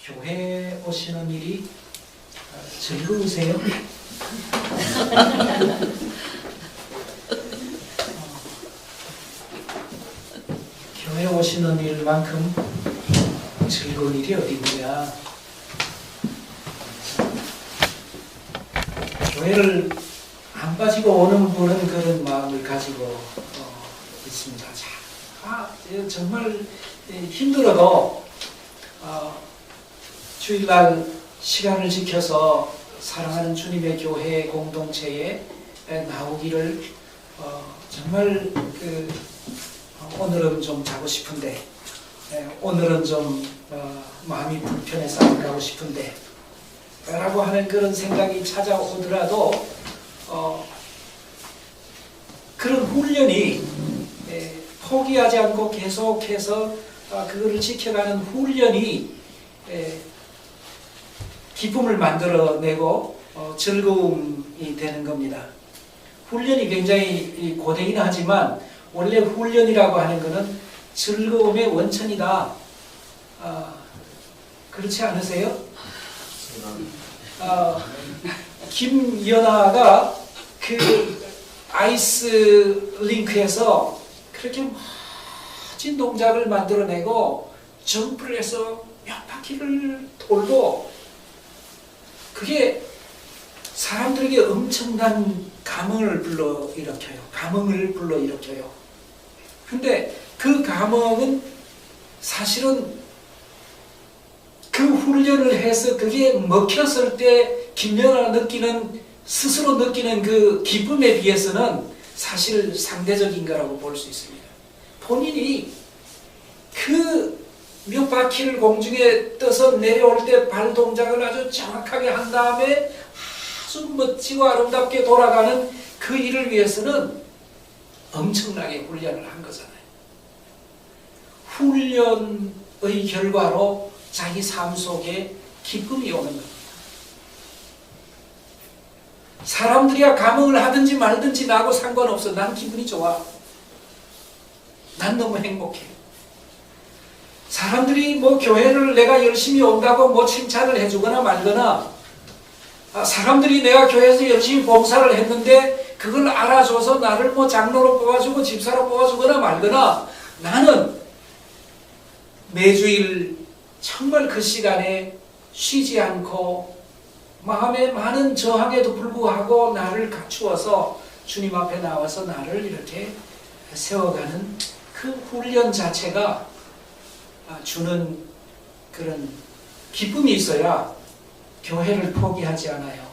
교회 오시는 일이 즐거우세요? 교회 오시는 일만큼 즐거운 일이 어디 있느냐? 교회를 안 빠지고 오는 분은 그런 마음을 가지고 있습니다. 정말 힘들어도 주일날 시간을 지켜서 사랑하는 주님의 교회 공동체에 나오기를 정말 오늘은 좀 자고 싶은데, 오늘은 좀 마음이 불편해서 안 가고 싶은데 라고 하는 그런 생각이 찾아오더라도 그런 훈련이 포기하지 않고 계속해서 그거를 지켜가는 훈련이 기쁨을 만들어내고 즐거움이 되는 겁니다. 훈련이 굉장히 고되긴 하지만 원래 훈련이라고 하는 것은 즐거움의 원천이다. 그렇지 않으세요? 김연아가 그 아이스 링크에서 그렇게 멋진 동작을 만들어내고 점프를 해서 몇 바퀴를 돌고 그게 사람들에게 엄청난 감흥을 불러일으켜요. 근데 그 감흥은 사실은 그 훈련을 해서 그게 먹혔을 때 김연아가 스스로 느끼는 그 기쁨에 비해서는 사실 상대적인 거라고 볼 수 있습니다. 본인이 그 몇 바퀴를 공중에 떠서 내려올 때 발 동작을 아주 정확하게 한 다음에 아주 멋지고 아름답게 돌아가는 그 일을 위해서는 엄청나게 훈련을 한 거잖아요. 훈련의 결과로 자기 삶 속에 기쁨이 오는 겁니다. 사람들이야 감흥을 하든지 말든지 나하고 상관없어. 난 기분이 좋아. 난 너무 행복해. 사람들이 교회를 내가 열심히 온다고 칭찬을 해주거나 말거나, 사람들이 내가 교회에서 열심히 봉사를 했는데 그걸 알아줘서 나를 장로로 뽑아주고 집사로 뽑아주거나 말거나, 나는 매주일 정말 그 시간에 쉬지 않고 마음에 많은 저항에도 불구하고 나를 갖추어서 주님 앞에 나와서 나를 이렇게 세워가는 그 훈련 자체가 주는 그런 기쁨이 있어야 교회를 포기하지 않아요.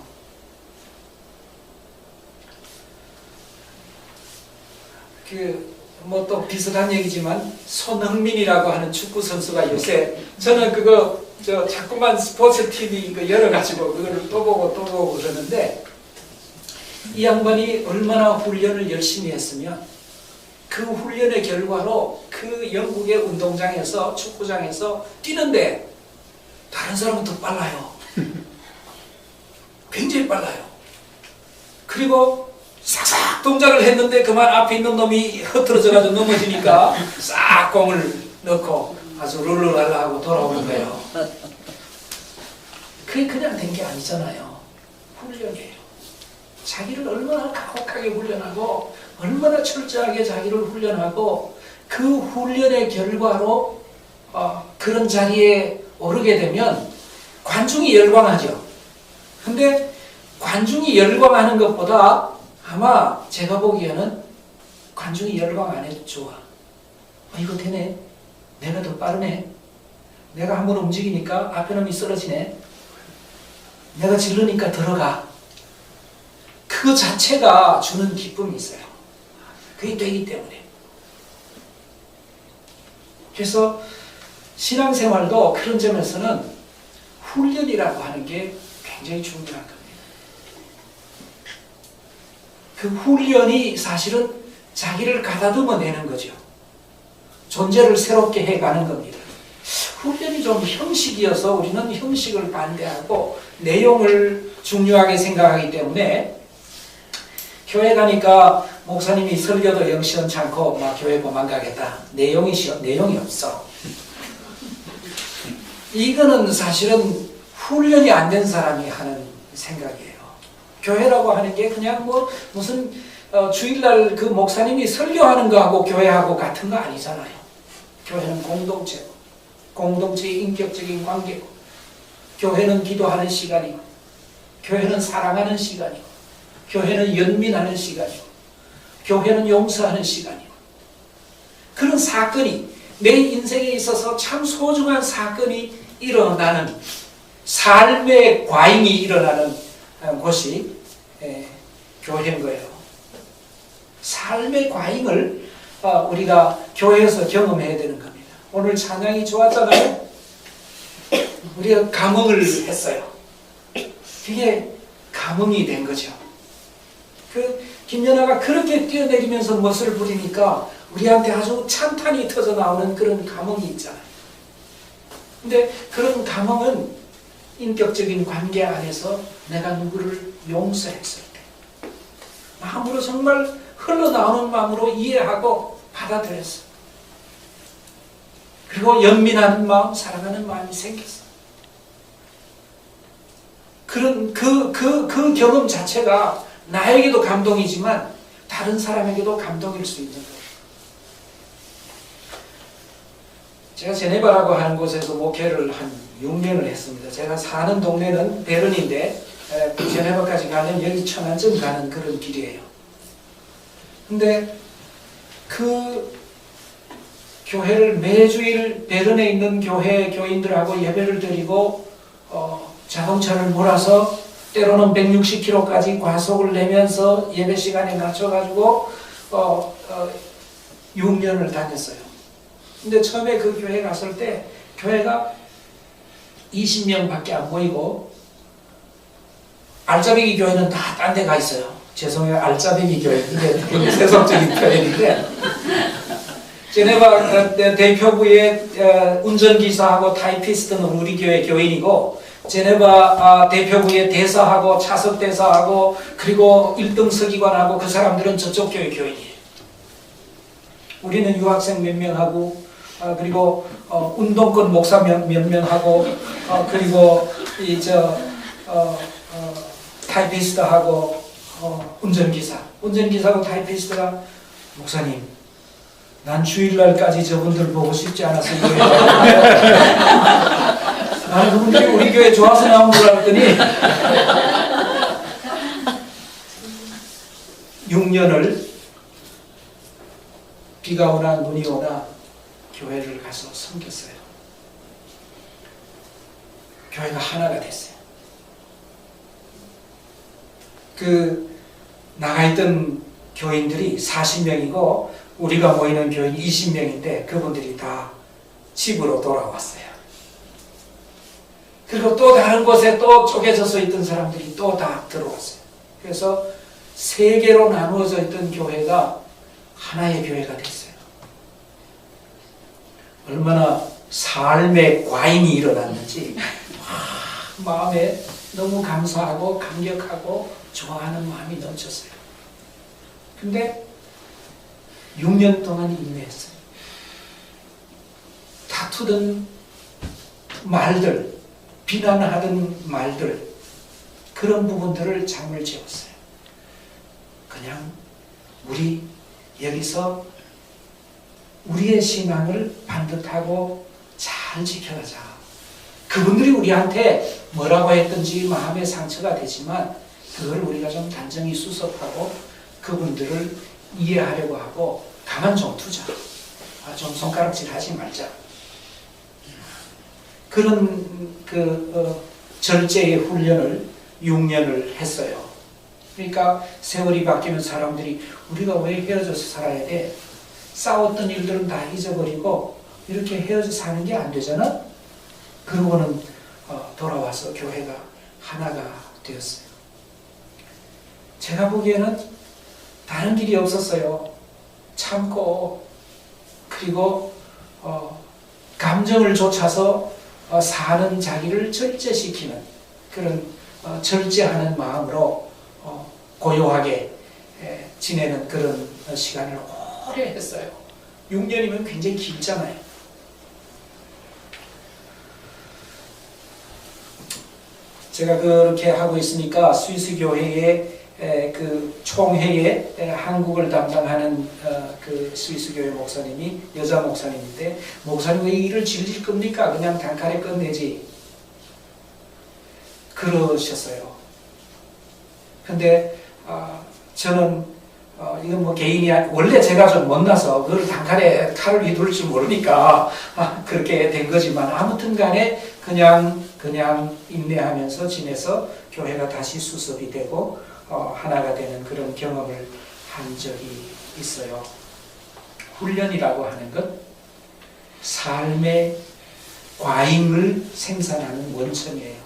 또 비슷한 얘기지만 손흥민이라고 하는 축구 선수가 요새, 저는 그거 자꾸만 스포츠 TV 열어가지고 그거를 또 보고 그러는데, 이 양반이 얼마나 훈련을 열심히 했으면 그 훈련의 결과로 그 영국의 운동장에서, 축구장에서 뛰는데 다른 사람은 더 빨라요. 굉장히 빨라요. 그리고 싹싹 동작을 했는데 그만 앞에 있는 놈이 흐트러져가지고 넘어지니까 싹 공을 넣고 아주 룰루랄라 하고 돌아오는 거예요. 그게 그냥 된 게 아니잖아요. 훈련이에요. 자기를 얼마나 가혹하게 훈련하고 얼마나 철저하게 자기를 훈련하고 그 훈련의 결과로 그런 자리에 오르게 되면 관중이 열광하죠. 근데 관중이 열광하는 것보다 아마 제가 보기에는 관중이 열광 안 해도 좋아. 이거 되네. 내가 더 빠르네. 내가 한번 움직이니까 앞에 놈이 쓰러지네. 내가 질르니까 들어가. 그 자체가 주는 기쁨이 있어요. 그게 되기 때문에. 그래서 신앙생활도 그런 점에서는 훈련이라고 하는 게 굉장히 중요한 겁니다. 그 훈련이 사실은 자기를 가다듬어 내는 거죠. 존재를 새롭게 해가는 겁니다. 훈련이 좀 형식이어서 우리는 형식을 반대하고 내용을 중요하게 생각하기 때문에, 교회 가니까 목사님이 설교도 영 시원치 않고 교회 그만 가겠다. 내용이 없어. 이거는 사실은 훈련이 안 된 사람이 하는 생각이에요. 교회라고 하는 게 그냥 뭐 무슨 주일날 그 목사님이 설교하는 거하고 교회하고 같은 거 아니잖아요. 교회는 공동체고, 공동체의 인격적인 관계고, 교회는 기도하는 시간이고, 교회는 사랑하는 시간이고, 교회는 연민하는 시간이고, 교회는 용서하는 시간이고, 그런 사건이 내 인생에 있어서 참 소중한 사건이 일어나는, 삶의 과잉이 일어나는 곳이 교회인 거예요. 삶의 과잉을 우리가 교회에서 경험해야 되는 겁니다. 오늘 찬양이 좋았잖아요. 우리가 감흥을 했어요. 그게 감흥이 된 거죠. 김연아가 그렇게 뛰어내리면서 멋을 부리니까 우리한테 아주 찬탄이 터져 나오는 그런 감흥이 있잖아요. 근데 그런 감흥은 인격적인 관계 안에서 내가 누구를 용서했을 때, 마음으로 정말 흘러나오는 마음으로 이해하고 받아들였어. 그리고 연민하는 마음, 사랑하는 마음이 생겼어. 그런 그 경험 자체가 나에게도 감동이지만 다른 사람에게도 감동일 수 있는 거예요. 제가 제네바라고 하는 곳에서 목회를 한 6년을 했습니다. 제가 사는 동네는 베른인데 제네바까지 가면 여기 천안쯤 가는 그런 길이에요. 근데 그 교회를 매주일 베른에 있는 교회 교인들하고 예배를 드리고 자동차를 몰아서 때로는 160km까지 과속을 내면서 예배 시간에 맞춰가지고 6년을 다녔어요. 근데 처음에 그 교회 갔을 때 교회가 20명밖에 안 모이고, 알짜배기 교회는 다 딴 데 가 있어요. 죄송해요, 알짜배기 교회. 이게 세속적인 표현인데, 제네바 대표부의 운전기사하고 타이피스트는 우리 교회 교인이고, 제네바 대표부의 대사하고 차석 대사하고 그리고 1등 서기관하고 그 사람들은 저쪽 교회 교인이에요. 우리는 유학생 몇 명하고 그리고 운동권 목사 몇 명하고 그리고 타이피스트하고 운전기사하고 타이피스트가, 목사님, 난 주일날까지 저분들 보고 싶지 않아서 나는 그분들이 우리 교회 좋아서 나온 줄 알았더니 6년을 비가 오나 눈이 오나 교회를 가서 섬겼어요. 교회가 하나가 됐어요. 나가 있던 교인들이 40명이고 우리가 모이는 교인 20명인데 그분들이 다 집으로 돌아왔어요. 그리고 또 다른 곳에 또 쪼개져서 있던 사람들이 또 다 들어왔어요. 그래서 세 개로 나누어져 있던 교회가 하나의 교회가 됐어요. 얼마나 삶의 과잉이 일어났는지 마음에 너무 감사하고 감격하고 좋아하는 마음이 넘쳤어요. 근데 6년 동안 인내했어요. 다투던 말들, 비난하던 말들, 그런 부분들을 잠을 재웠어요. 그냥 우리 여기서 우리의 신앙을 반듯하고 잘 지켜가자. 그분들이 우리한테 뭐라고 했든지 마음의 상처가 되지만 그걸 우리가 좀 단정히 수습하고 그분들을 이해하려고 하고 가만 좀 두자. 좀 손가락질 하지 말자. 그런 절제의 훈련을 6년을 했어요. 그러니까 세월이 바뀌면 사람들이 우리가 왜 헤어져서 살아야 돼? 싸웠던 일들은 다 잊어버리고 이렇게 헤어져 사는 게 안 되잖아? 그러고는 돌아와서 교회가 하나가 되었어요. 제가 보기에는 다른 길이 없었어요. 참고 그리고 감정을 좇아서 사는 자기를 절제시키는 그런 절제하는 마음으로 고요하게 지내는 그런 시간을 오래 했어요. 6년이면 굉장히 길잖아요. 제가 그렇게 하고 있으니까 스위스 교회의 그 총회에 한국을 담당하는 그 스위스 교회 목사님이 여자 목사님인데, 목사님 왜 일을 질질 겁니까? 그냥 단칼에 끝내지. 그러셨어요. 근데 저는 이건 뭐 개인이 원래 제가 좀 못나서 그걸 단칼에 칼을 휘두를 줄 모르니까 그렇게 된 거지만, 아무튼 간에 그냥 인내하면서 지내서 교회가 다시 수습이 되고 하나가 되는 그런 경험을 한 적이 있어요. 훈련이라고 하는 것, 삶의 과잉을 생산하는 원천이에요.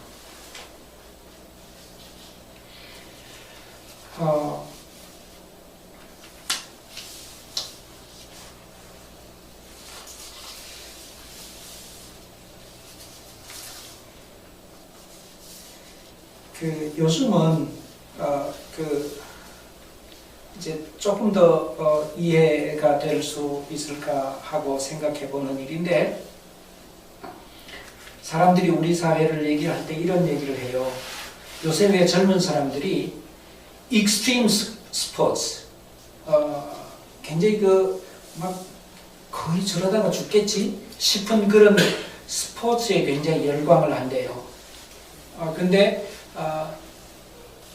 요즘은 이제 조금 더 이해가 될 수 있을까 하고 생각해 보는 일인데, 사람들이 우리 사회를 얘기할 때 이런 얘기를 해요. 요새 왜 젊은 사람들이 익스트림 스포츠, 굉장히 막 거의 저러다가 죽겠지 싶은 그런 스포츠에 굉장히 열광을 한대요. 근데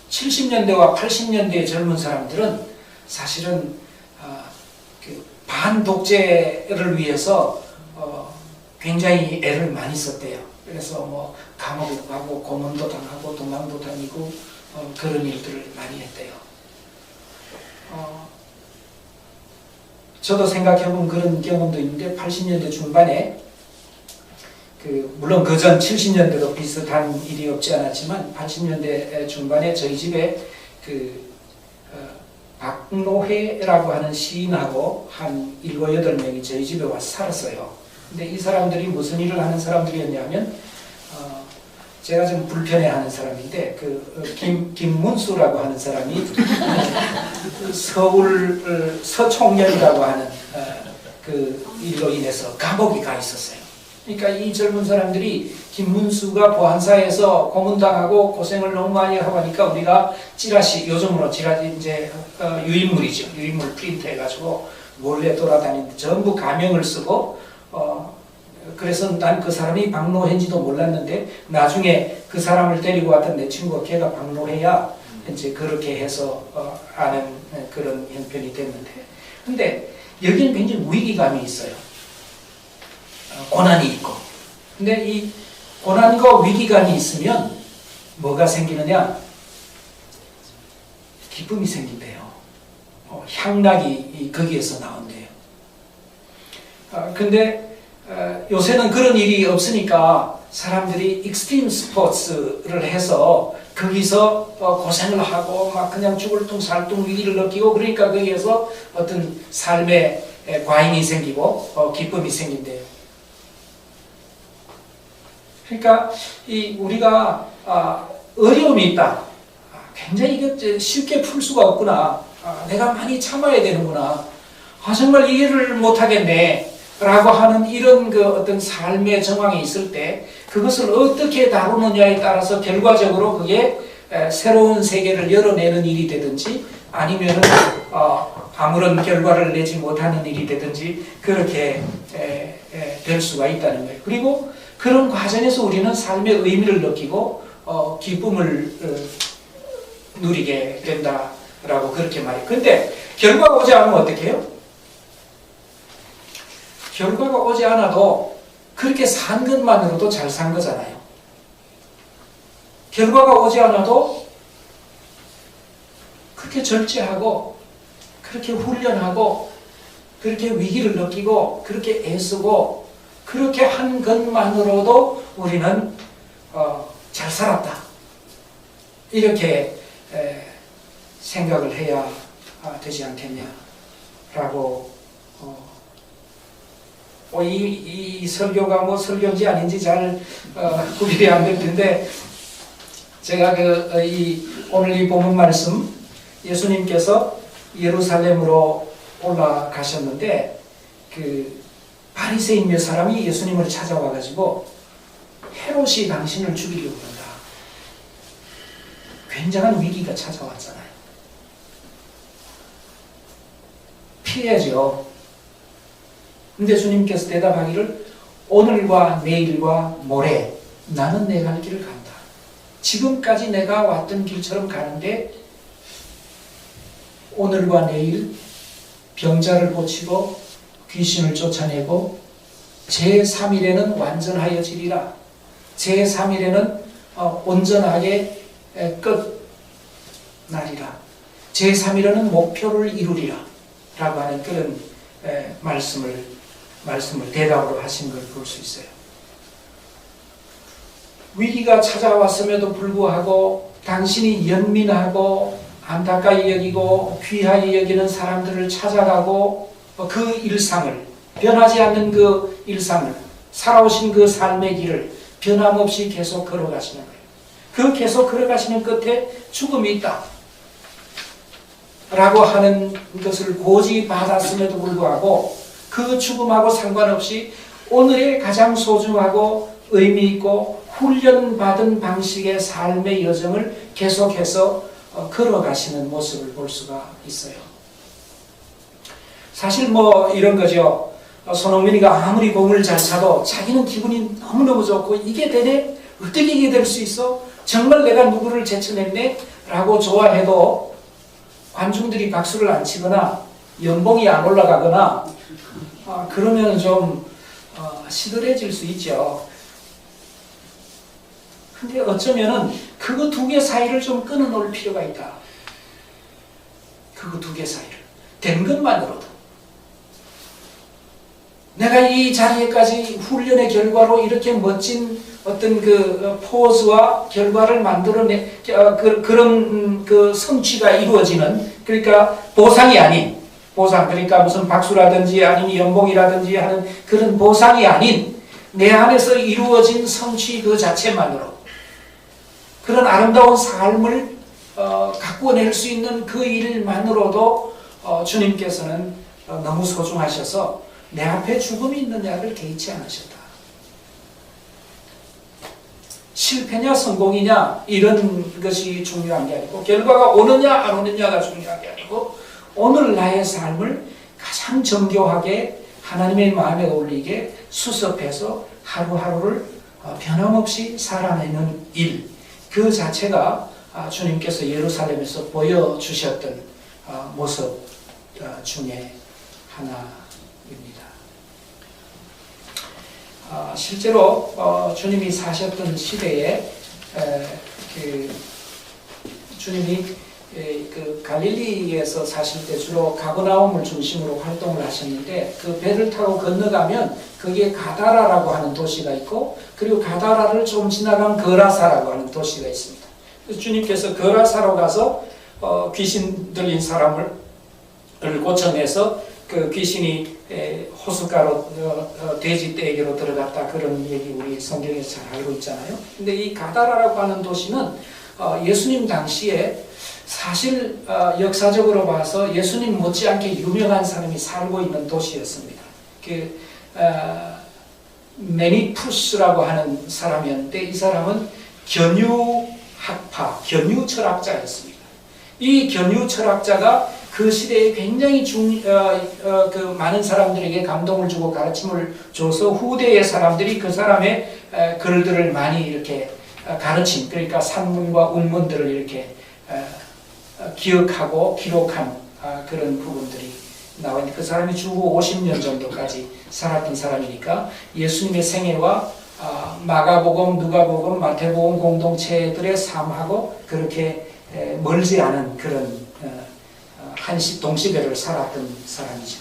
70년대와 80년대의 젊은 사람들은 사실은 그 반독재를 위해서 굉장히 애를 많이 썼대요. 그래서 뭐 감옥도 가고 고문도 당하고 도망도 다니고 그런 일들을 많이 했대요. 저도 생각해본 그런 경험도 있는데, 80년대 중반에 물론 그 전 70년대도 비슷한 일이 없지 않았지만 80년대 중반에 저희 집에 박노해라고 하는 시인하고 한 7, 8명이 저희 집에 와서 살았어요. 근데 이 사람들이 무슨 일을 하는 사람들이었냐면, 제가 좀 불편해하는 사람인데, 김문수라고 하는 사람이 서울 서총련이라고 하는 그 일로 인해서 감옥에 가 있었어요. 그러니까 이 젊은 사람들이 김문수가 보안사에서 고문당하고 고생을 너무 많이 하고 하니까 우리가 찌라시, 요즘으로 찌라시 이제 유인물이죠. 유인물 프린트해가지고 몰래 돌아다니는데 전부 가명을 쓰고, 그래서 난 그 사람이 박노해인지도 몰랐는데, 나중에 그 사람을 데리고 왔던 내 친구가 걔가 박노해야 이제 그렇게 해서 아는 그런 형편이 됐는데, 근데 여기는 굉장히 위기감이 있어요. 고난이 있고. 근데 이 고난과 위기감이 있으면 뭐가 생기느냐? 기쁨이 생긴대요. 향락이 거기에서 나온대요. 근데 요새는 그런 일이 없으니까 사람들이 익스트림 스포츠를 해서 거기서 고생을 하고 막 그냥 죽을 둥 살 둥 위기를 느끼고, 그러니까 거기에서 어떤 삶의 과잉이 생기고 기쁨이 생긴대요. 그러니까 우리가 어려움이 있다. 굉장히 이거 쉽게 풀 수가 없구나. 내가 많이 참아야 되는구나. 정말 이해를 못하겠네. 라고 하는 이런 어떤 삶의 정황이 있을 때, 그것을 어떻게 다루느냐에 따라서 결과적으로 그게 새로운 세계를 열어내는 일이 되든지, 아니면은 아무런 결과를 내지 못하는 일이 되든지, 그렇게 될 수가 있다는 거예요. 그리고 그런 과정에서 우리는 삶의 의미를 느끼고 기쁨을 누리게 된다라고 그렇게 말해요. 근데 결과가 오지 않으면 어떻게 해요? 결과가 오지 않아도 그렇게 산 것만으로도 잘 산 거잖아요. 결과가 오지 않아도 그렇게 절제하고, 그렇게 훈련하고, 그렇게 위기를 느끼고, 그렇게 애쓰고, 그렇게 한 것만으로도 우리는 잘 살았다. 이렇게 생각을 해야 되지 않겠냐라고. 이 설교가 뭐 설교인지 아닌지 잘 구별이 안 될 텐데, 제가 오늘 이 본문 말씀, 예수님께서 예루살렘으로 올라가셨는데, 바리새인 몇 사람이 예수님을 찾아와가지고 헤롯이 당신을 죽이려고 한다. 굉장한 위기가 찾아왔잖아요. 피해죠. 근데 주님께서 대답하기를 오늘과 내일과 모레 나는 내 갈 길을 간다. 지금까지 내가 왔던 길처럼 가는데 오늘과 내일 병자를 고치고 귀신을 쫓아내고 제3일에는 완전하여지리라. 제3일에는 온전하게 끝나리라. 제3일에는 목표를 이루리라. 라고 하는 그런 말씀을 대답으로 하신 걸 볼 수 있어요. 위기가 찾아왔음에도 불구하고 당신이 연민하고 안타까이 여기고 귀하게 여기는 사람들을 찾아가고 그 일상을, 변하지 않는 그 일상을, 살아오신 그 삶의 길을 변함없이 계속 걸어가시는 거예요. 그 계속 걸어가시는 끝에 죽음이 있다 라고 하는 것을 고지 받았음에도 불구하고 그 죽음하고 상관없이 오늘의 가장 소중하고 의미 있고 훈련받은 방식의 삶의 여정을 계속해서 걸어가시는 모습을 볼 수가 있어요. 사실 이런 거죠. 손흥민이가 아무리 공을 잘 차도 자기는 기분이 너무너무 좋고 이게 되네? 어떻게 이게 될 수 있어? 정말 내가 누구를 제쳐냈네? 라고 좋아해도 관중들이 박수를 안 치거나 연봉이 안 올라가거나 그러면 좀 시들해질 수 있죠. 근데 어쩌면은 그거 두 개 사이를 좀 끊어놓을 필요가 있다. 그거 두 개 사이를. 된 것만으로도. 내가 이 자리에까지 훈련의 결과로 이렇게 멋진 어떤 그 포즈와 결과를 만들어내, 그런 그 성취가 이루어지는, 그러니까 보상이 아닌, 그러니까 무슨 박수라든지 아니면 연봉이라든지 하는 그런 보상이 아닌 내 안에서 이루어진 성취 그 자체만으로 그런 아름다운 삶을 가꾸어낼 수 있는 그 일만으로도 주님께서는 너무 소중하셔서 내 앞에 죽음이 있느냐를 개의치 않으셨다. 실패냐 성공이냐 이런 것이 중요한 게 아니고 결과가 오느냐 안 오느냐가 중요한 게 아니고 오늘 나의 삶을 가장 정교하게 하나님의 마음에 어울리게 수습해서 하루하루를 변함없이 살아내는 일, 그 자체가 주님께서 예루살렘에서 보여주셨던 모습 중에 하나입니다. 실제로 주님이 사셨던 시대에 주님이 그 갈릴리에서 사실 때 주로 가버나움을 중심으로 활동을 하셨는데 그 배를 타고 건너가면 거기에 가다라라고 하는 도시가 있고 그리고 가다라를 좀 지나간 거라사라고 하는 도시가 있습니다. 그래서 주님께서 거라사로 가서 귀신 들린 사람을 고쳐내서 그 귀신이 호숫가로 돼지 떼에게로 들어갔다 그런 얘기 우리 성경에서 잘 알고 있잖아요. 근데 이 가다라라고 하는 도시는 예수님 당시에 사실 역사적으로 봐서 예수님 못지않게 유명한 사람이 살고 있는 도시였습니다. 그 메니푸스라고 하는 사람이었는데 이 사람은 견유학파, 견유철학자였습니다. 이 견유철학자가 그 시대에 굉장히 그 많은 사람들에게 감동을 주고 가르침을 줘서 후대의 사람들이 그 사람의 글들을 많이 이렇게 가르친, 그러니까 산문과 운문들을 이렇게 기억하고 기록한 그런 부분들이 나오는데 그 사람이 주후 50년 정도까지 살았던 사람이니까 예수님의 생애와 마가복음, 누가복음, 마태복음 공동체들의 삶하고 그렇게 멀지 않은 그런 동시대를 살았던 사람이죠.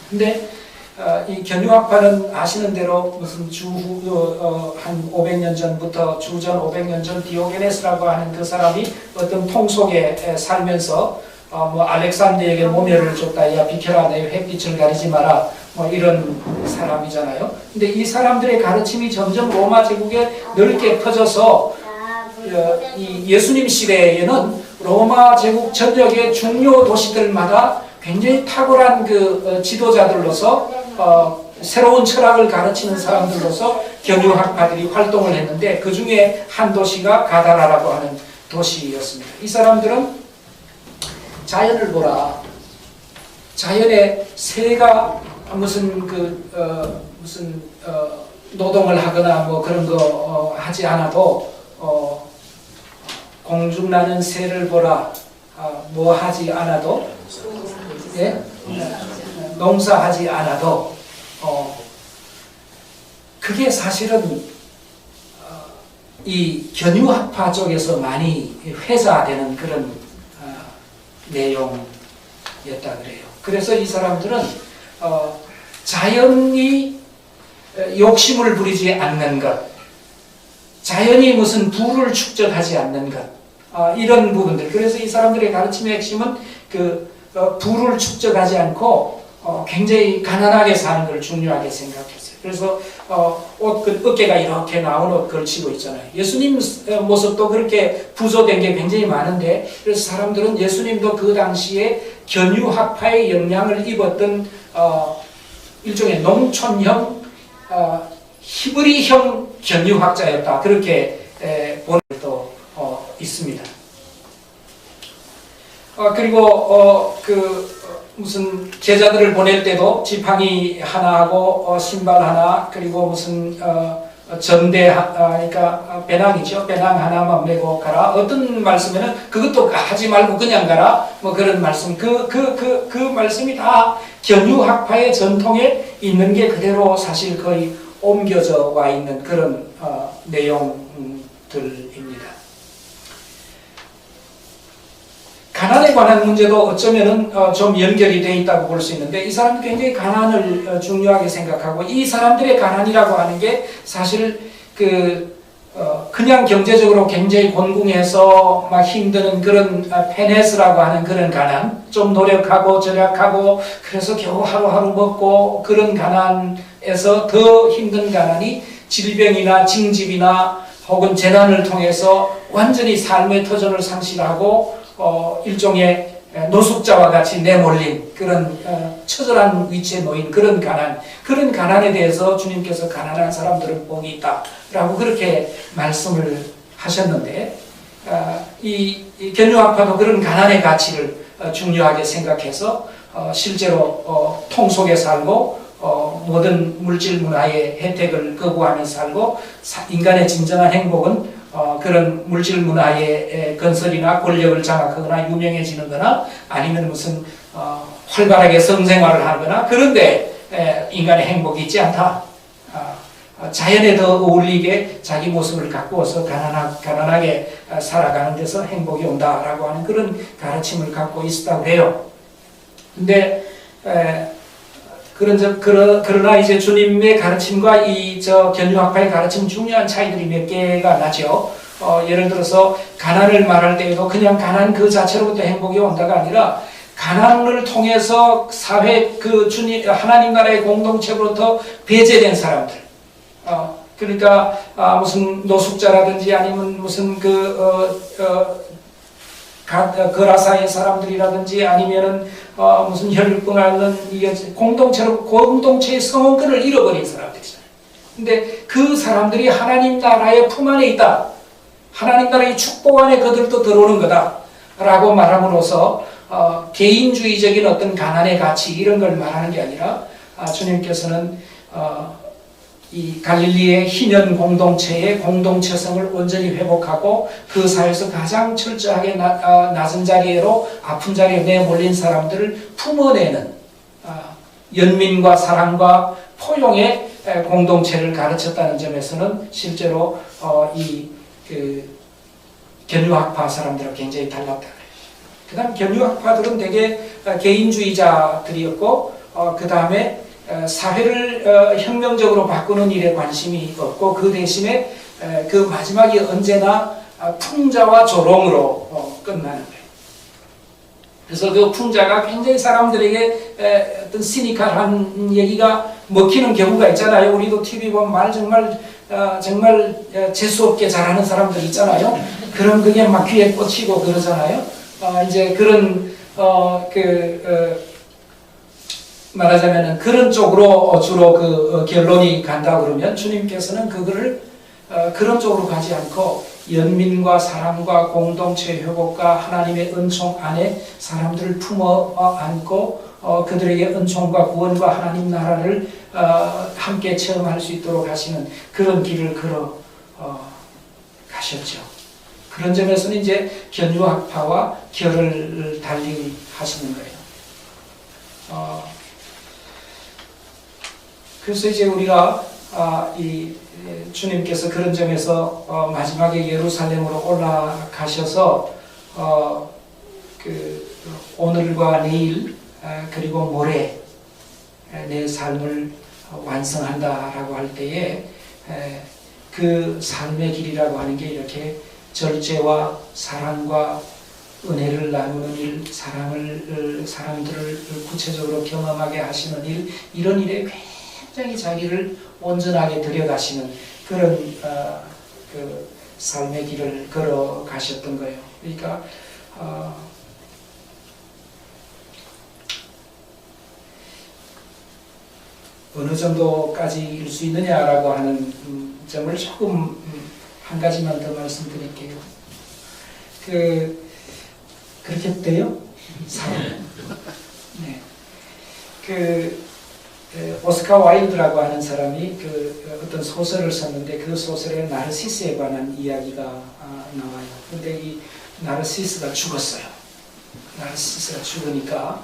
근데 이 견유학파는 아시는 대로 무슨 주후 한 500년 전부터 주전 500년 전 디오게네스라고 하는 그 사람이 어떤 통 속에 살면서 알렉산더에게 모멸을 줬다. 야 비켜라, 내 햇빛을 가리지 마라. 이런 사람이잖아요. 근데 이 사람들의 가르침이 점점 로마 제국에 넓게 퍼져서 이 예수님 시대에는 로마 제국 전역의 중요 도시들마다 굉장히 탁월한 그 지도자들로서 새로운 철학을 가르치는 사람들로서 견유학파들이 활동을 했는데 그 중에 한 도시가 가다라라고 하는 도시였습니다. 이 사람들은 자연을 보라. 자연의 새가 무슨 노동을 하거나 뭐 그런 거 하지 않아도 공중나는 새를 보라. 뭐 하지 않아도 예? 농사하지 않아도 그게 사실은 이 견유학파 쪽에서 많이 회자되는 그런 내용이었다 그래요. 그래서 이 사람들은 자연이 욕심을 부리지 않는 것, 자연이 무슨 부를 축적하지 않는 것, 이런 부분들. 그래서 이 사람들의 가르침의 핵심은 부를 축적하지 않고 굉장히 가난하게 사는 걸 중요하게 생각했어요. 그래서 어깨가 이렇게 나온 옷 걸치고 있잖아요. 예수님 모습도 그렇게 부조된 게 굉장히 많은데, 그래서 사람들은 예수님도 그 당시에 견유학파의 영향을 입었던 일종의 농촌형 히브리형 견유학자였다. 그렇게 보는 것도 있습니다. 그리고 무슨 제자들을 보낼 때도 지팡이 하나 하고 신발 하나, 그리고 무슨 전대 그러니까 배낭이죠. 배낭 하나만 메고 가라. 어떤 말씀에는 그것도 하지 말고 그냥 가라. 뭐 그런 말씀. 그 말씀이 다 견유학파의 전통에 있는 게 그대로 사실 거의 옮겨져 와 있는 그런 내용들입니다. 가난에 관한 문제도 어쩌면은 좀 연결이 되어 있다고 볼 수 있는데, 이 사람은 굉장히 가난을 중요하게 생각하고, 이 사람들의 가난이라고 하는 게 사실 그냥 경제적으로 굉장히 곤궁해서 막 힘드는 그런 페네스라고 하는 그런 가난, 좀 노력하고 절약하고 그래서 겨우 하루하루 먹고 그런 가난에서 더 힘든 가난이 질병이나 징집이나 혹은 재난을 통해서 완전히 삶의 터전을 상실하고 일종의 노숙자와 같이 내몰린 그런 처절한 위치에 놓인 그런 가난에 대해서 주님께서 가난한 사람들은 복이 있다라고 그렇게 말씀을 하셨는데, 이 견유학파도 그런 가난의 가치를 중요하게 생각해서 실제로 통속에 살고 모든 물질 문화의 혜택을 거부하며 살고, 인간의 진정한 행복은 그런 물질 문화의 건설이나 권력을 장악하거나 유명해지는 거나 아니면 무슨 활발하게 성생활을 하거나 그런데 인간의 행복이 있지 않다. 자연에 더 어울리게 자기 모습을 갖고서 가난하게 살아가는 데서 행복이 온다라고 하는 그런 가르침을 갖고 있었다고 해요. 근데 그러나 이제 주님의 가르침과 견유학파의 가르침 중요한 차이들이 몇 개가 나죠. 예를 들어서 가난을 말할 때에도 그냥 가난 그 자체로부터 행복이 온다가 아니라, 가난을 통해서 사회 하나님 나라의 공동체로부터 배제된 사람들, 그러니까 무슨 노숙자라든지 아니면 무슨 거라사의 사람들이라든지 아니면은 무슨 혈육병 앓는 공동체의 성원권을 잃어버린 사람들이잖아요. 근데 그 사람들이 하나님 나라의 품 안에 있다. 하나님 나라의 축복 안에 그들도 들어오는 거다라고 말함으로써 개인주의적인 어떤 가난의 가치 이런 걸 말하는 게 아니라, 주님께서는 이 갈릴리의 희년 공동체의 공동체성을 온전히 회복하고 그 사회에서 가장 철저하게 낮은 자리로 아픈 자리에 내몰린 사람들을 품어내는 연민과 사랑과 포용의 공동체를 가르쳤다는 점에서는 실제로 견유학파 사람들과 굉장히 달랐다. 그 다음 견유학파들은 되게 개인주의자들이었고, 그 다음에 사회를 혁명적으로 바꾸는 일에 관심이 없고, 그 대신에 그 마지막이 언제나 풍자와 조롱으로 끝나는 거예요. 그래서 그 풍자가 굉장히 사람들에게 어떤 시니컬한 얘기가 먹히는 경우가 있잖아요. 우리도 TV 보면 말 정말 재수없게 잘하는 사람들 있잖아요. 그런 그게 막 귀에 꽂히고 그러잖아요. 이제 그런 말하자면은 그런 쪽으로 주로 결론이 간다 그러면, 주님께서는 그거를 그런 쪽으로 가지 않고 연민과 사랑과 공동체 회복과 하나님의 은총 안에 사람들을 품어 안고 그들에게 은총과 구원과 하나님 나라를 함께 체험할 수 있도록 하시는 그런 길을 걸어 가셨죠. 그런 점에서는 이제 견유학파와 결을 달리 하시는 거예요. 그래서 이제 우리가 이 주님께서 그런 점에서 마지막에 예루살렘으로 올라가셔서 그 오늘과 내일 그리고 모레 내 삶을 완성한다라고 할 때에 그 삶의 길이라고 하는 게 이렇게 절제와 사랑과 은혜를 나누는 일, 사람들을 구체적으로 경험하게 하시는 일, 이런 일에 굉장히 자기를 온전하게 들여가시는 그런 그 삶의 길을 걸어가셨던 거예요. 그러니까 어느 정도까지일 수 있느냐라고 하는 점을 조금 한 가지만 더 말씀드릴게요. 그렇게 돼요? 네. 오스카 와일드라고 하는 사람이 어떤 소설을 썼는데 그 소설에 나르시스에 관한 이야기가 나와요. 근데 이 나르시스가 죽었어요. 나르시스가 죽으니까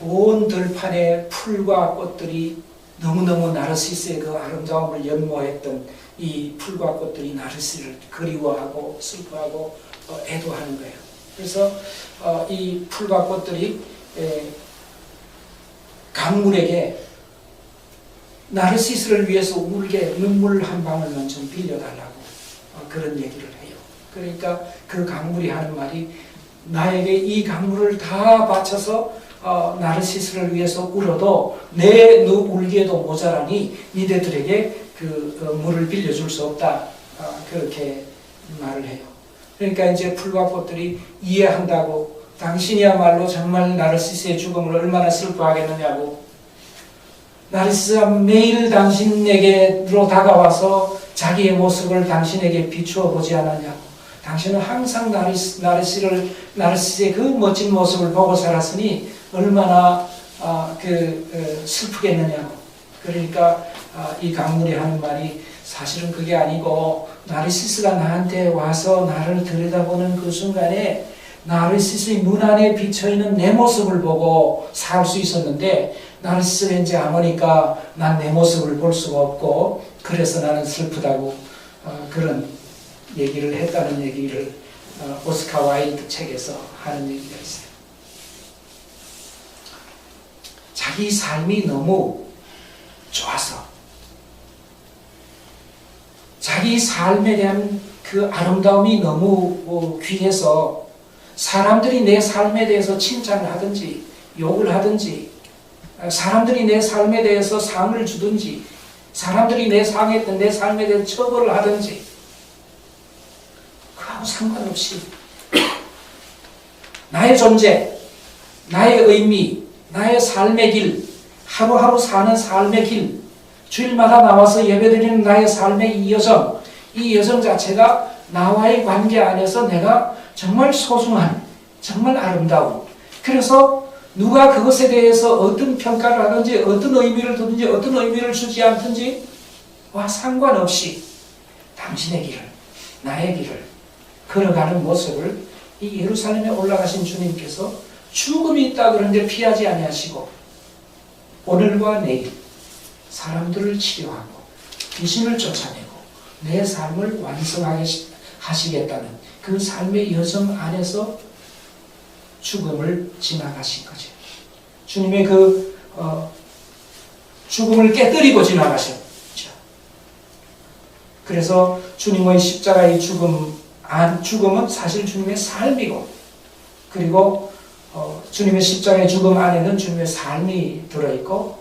온 들판에 풀과 꽃들이 너무너무 나르시스의 그 아름다움을 연모했던 이 풀과 꽃들이 나르시스를 그리워하고 슬퍼하고 애도하는 거예요. 그래서 이 풀과 꽃들이 강물에게 나르시스를 위해서 울게 눈물 한 방울만 좀 빌려달라고 그런 얘기를 해요. 그러니까 그 강물이 하는 말이 나에게 이 강물을 다 바쳐서 나르시스를 위해서 울어도 내 울기에도 모자라니 니네들에게 그 물을 빌려줄 수 없다. 그렇게 말을 해요. 그러니까 이제 풀과 꽃들이 이해한다고 당신이야말로 정말 나르시스의 죽음을 얼마나 슬퍼하겠느냐고 나르시스가 매일 당신에게로 다가와서 자기의 모습을 당신에게 비추어 보지 않았냐고 당신은 항상 나르시스의 그 멋진 모습을 보고 살았으니 얼마나 슬프겠느냐고 그러니까 이 강물이 하는 말이 사실은 그게 아니고 나르시스가 나한테 와서 나를 들여다보는 그 순간에 나르시스의 눈 안에 비쳐있는 내 모습을 보고 살 수 있었는데 나르시스가 이제 안 오니까 난 내 모습을 볼 수가 없고 그래서 나는 슬프다고 그런 얘기를 했다는 얘기를 오스카 와일드 책에서 하는 얘기가 있어요. 자기 삶이 너무 좋아서 자기 삶에 대한 그 아름다움이 너무 귀해서 사람들이 내 삶에 대해서 칭찬을 하든지 욕을 하든지 사람들이 내 삶에 대해서 상을 주든지 사람들이 내 삶에 대해서 처벌을 하든지 그하고 상관없이 나의 존재, 나의 의미, 나의 삶의 길, 하루하루 사는 삶의 길, 주일마다 나와서 예배드리는 나의 삶의 이 여정 자체가 나와의 관계 안에서 내가 정말 소중한, 정말 아름다운. 그래서 누가 그것에 대해서 어떤 평가를 하든지 어떤 의미를 두든지 어떤 의미를 주지 않든지 와 상관없이 당신의 길을, 나의 길을 걸어가는 모습을 이 예루살렘에 올라가신 주님께서 죽음이 있다 그런데 피하지 아니하시고 오늘과 내일 사람들을 치료하고 귀신을 쫓아내고 내 삶을 완성하게 하시겠다는 그 삶의 여정 안에서 죽음을 지나가신 거죠. 주님의 그 죽음을 깨뜨리고 지나가셨죠. 그래서 주님의 십자가의 죽음은 사실 주님의 삶이고 그리고 주님의 십자가의 죽음 안에는 주님의 삶이 들어있고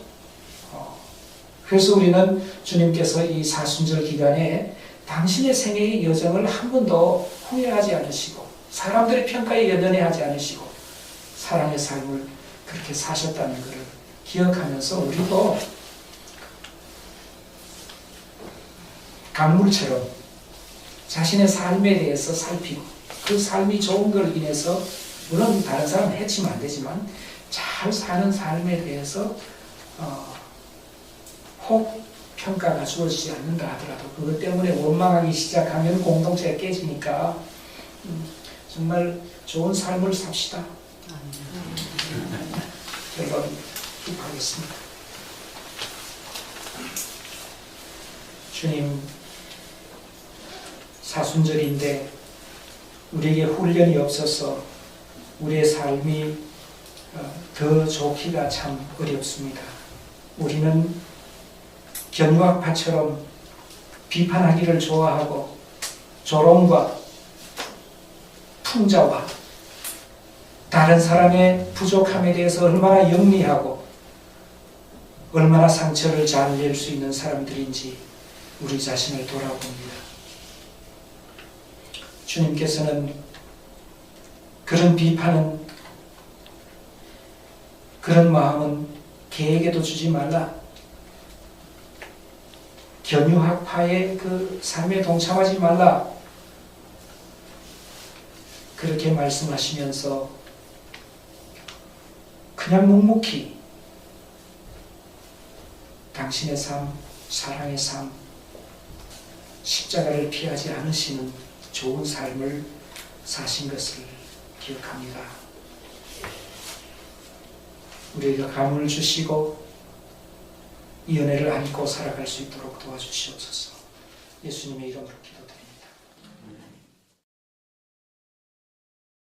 그래서 우리는 주님께서 이 사순절 기간에 당신의 생애의 여정을 한 번도 후회하지 않으시고 사람들의 평가에 연연해하지 않으시고 사랑의 삶을 그렇게 사셨다는 것을 기억하면서 우리도 강물처럼 자신의 삶에 대해서 살피고 그 삶이 좋은 걸 인해서 물론 다른 사람 해치면 안 되지만 잘 사는 삶에 대해서 혹 평가가 주어지지 않는다 하더라도 그것 때문에 원망하기 시작하면 공동체가 깨지니까 정말 좋은 삶을 삽시다. 결론 기도하겠습니다. 주님, 사순절인데 우리에게 훈련이 없어서 우리의 삶이 더 좋기가 참 어렵습니다. 우리는 견고학파처럼 비판하기를 좋아하고 조롱과 풍자와 다른 사람의 부족함에 대해서 얼마나 영리하고 얼마나 상처를 잘 낼 수 있는 사람들인지 우리 자신을 돌아봅니다. 주님께서는 그런 비판은, 그런 마음은 개에게도 주지 말라. 견유학파의 그 삶에 동참하지 말라. 그렇게 말씀하시면서 그냥 묵묵히 당신의 삶, 사랑의 삶, 십자가를 피하지 않으시는 좋은 삶을 사신 것을 기억합니다. 우리에게 감을 주시고 이 은혜를 안고 살아갈 수 있도록 도와주시옵소서. 예수님의 이름으로 기도드립니다.